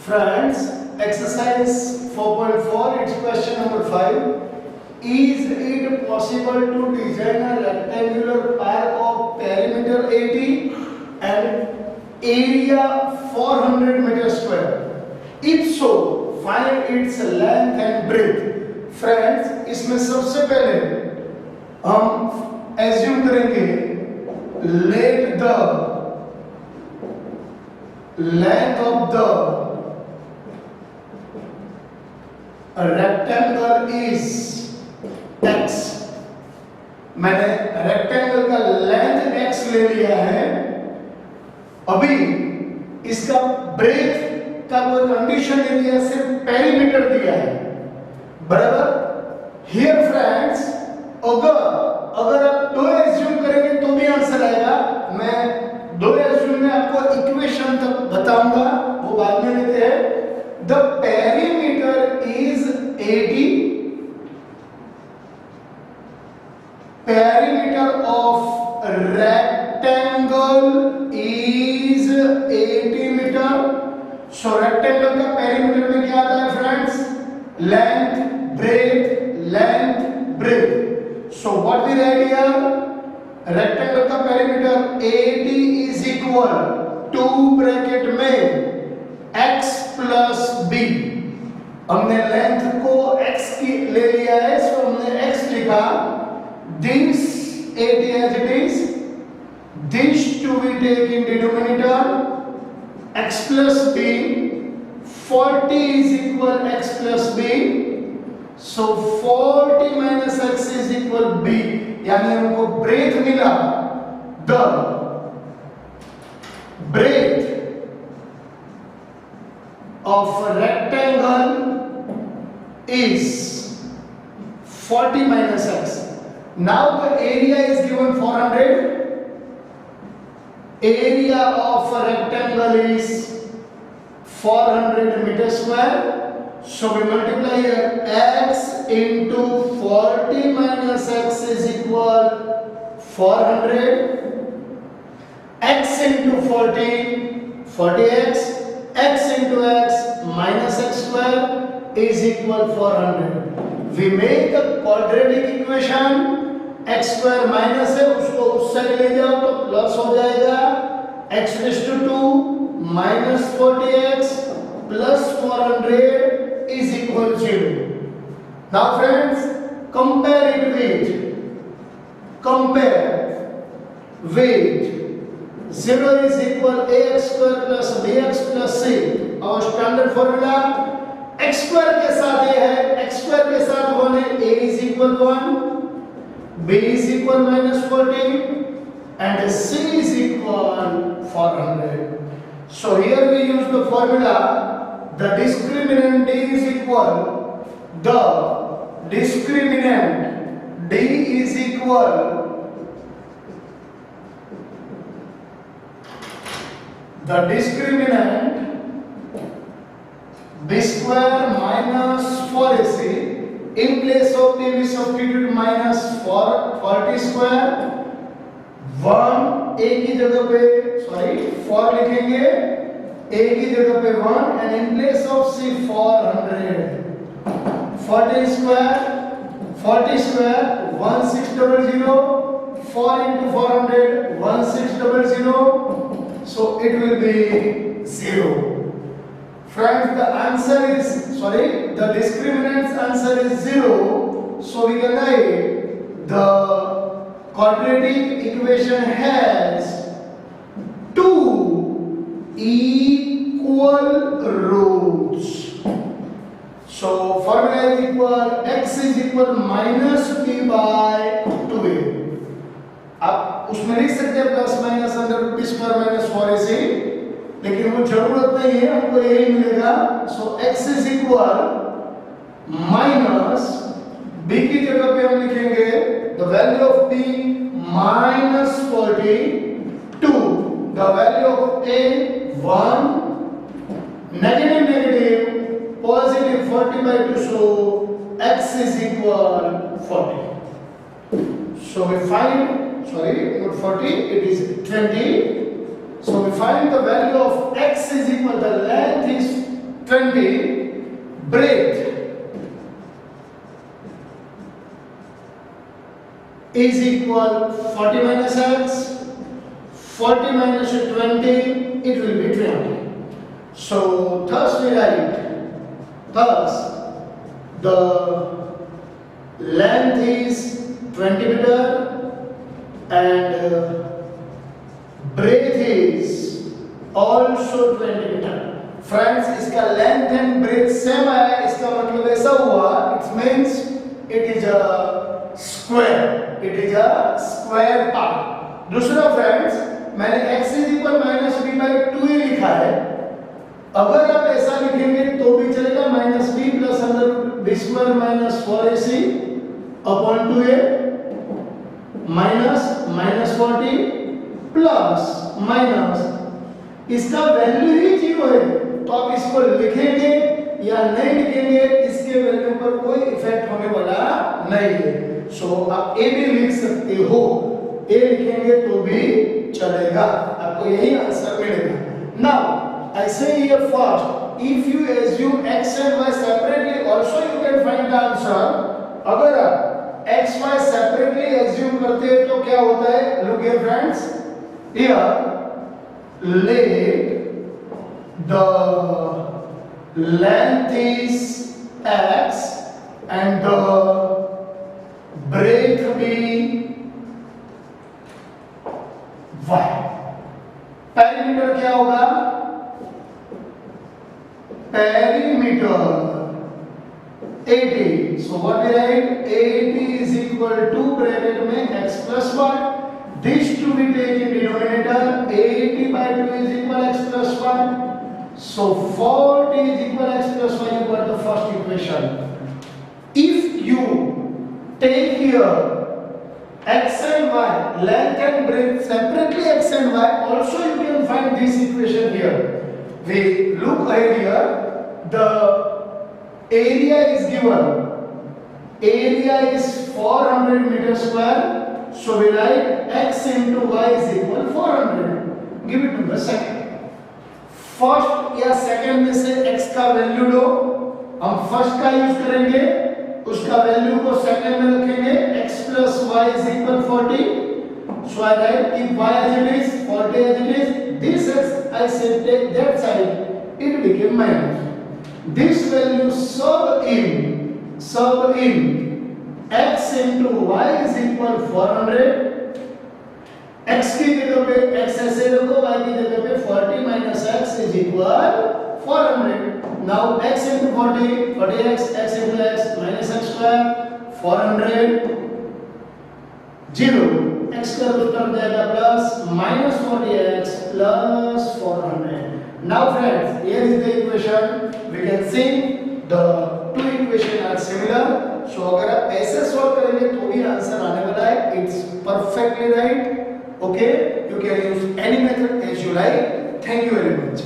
Friends, exercise 4.4, it's question number 5. Is it possible to design a rectangular park of perimeter 80 and area 400 meter square? If so, find its length and breadth. Friends, इसमें सबसे पहले हम assume करेंगे let the length of the rectangle is x. मैंने rectangle का length x ले लिया है. अभी इसका ब्रेथ का कोई कंडीशन नहीं दिया, सिर्फ पेरीमीटर दिया है. बराबर. हियर फ्रेंड्स, अगर आप दो एज्यूम करेंगे तो भी आंसर आएगा. मैं दो एज्यूम में आपको इक्वेशन तक बताऊंगा, वो बाद में लेते हैं. The perimeter is 80. Perimeter of rectangle is 80 meter. So rectangle का perimeter में क्या आता है friends? Length, breadth, length, breadth. So what we write here? Rectangle का perimeter 80 is equal to bracket में x प्लस b. हमने लेंथ को x की ले लिया है, सो हमने x लिखा. This 80 as it is, this to be take in denominator, x plus b. 40 is equal x plus b, so 40 minus x is equal b. यानी हमको ब्रेथ मिला. The breadth of a rectangle is 40 minus x. Now the area is given 400. Area of a rectangle is 400 meter square. So we multiply here x into 40 minus x is equal 400. X into 40, 40x. X into x minus x square is equal 400. We make a quadratic equation. X square minus है, उसको उस side ले जाओ तो plus हो जाएगा. X raised to 2 minus 40x plus 400 is equal 0. Now friends, compare it with 0 is equal ax square plus bx plus c. और standard formula x square के साथ ये है, x स्क्वायर के साथ 1 है. a is equal 1, b is equal minus 40 and c is equal 400. So here we use the formula. The discriminant d is equal, the discriminant d is equal the discriminant b square minus 4ac. In place of a we substitute minus 40 square. 1 a की जगह पे 4 लिखेंगे, a की जगह पे 1 and in place of c 400. 40 square 1600. 4 into 400 1600. So it will be 0. Friends, the answer is, the discriminant's answer is 0. So we can write the quadratic equation has two equal roots. So formula is equal, x is equal minus b by 2a. आप उसमें लिख सकते हैं plus minus under root B square minus 4ac, लेकिन वो जरूरत नहीं है, हमको यही मिलेगा. So x is equal minus b की जगह पे हम लिखेंगे the value of b minus 40 to the value of a 1, negative positive 40 by 2, so x is equal 40. So we find, not 40, it is 20. So we find the value of x is equal, the length is 20 breadth is equal 40 minus x, 40 minus 20, it will be 20. So thus we write, thus the length is 20 meter and breadth is also 20 meter. Friends इसका length and breadth same है, इसका मतलब ऐसा हुआ, it means it is a square, it is a square part. दूसरा friends, मैंने x -b/2 लिखा है. अगर आप ऐसा लिखेंगे तो भी चलेगा, -b प्लस अंदर b² -4ac upon 2a minus 40 plus minus इसका वैल्यू ही 0 है, तो आप इसको लिखेंगे या नहीं लिखेंगे इसके वैल्यू पर कोई इफेक्ट होने वाला नहीं है. सो आप ए भी लिख सकते हो, ए लिखेंगे तो भी चलेगा, आपको यही आंसर मिलेगा. नाउ आई से here first, if you assume x and y separately also you can find the answer. अगर आप x y सेपरेटली एज्यूम करते हैं तो क्या होता है, look here friends, here let the length is x and the breadth be y. Perimeter क्या होगा, perimeter 80. So what we write, 80 is equal to bracket में x plus 1. This to be taken in denominator, 80/2 is equal x plus 1. So 40 is equal x plus 1. You got the first equation. If you take here x and y, length and breadth separately x and y, also you can find this equation here. We look ahead here. The area is given. Area is 400 meter square. So we write x into y is equal 400. Give it to the second. First या second में से x का value लो, हम first का use करेंगे, उसका value को second में रखेंगे. x plus y is equal 40. So I write keep y as it is, 40 as it is. This x I said take that side, it became minus. This value sub in x into y is equal 400. x की जगह पे x ऐसे रखो, y की जगह पे 40 minus x is equal 400. Now x into 40, 40x, x into x minus x square, 400 0. x का root term जाएगा plus minus 40x plus 400. Now friends, here is the equation. We can see the two equations are similar. So अगर आप ऐसे solve करेंगे तो भी answer आने वाला है. It's perfectly right. Okay, you can use any method as you like. Thank you very much.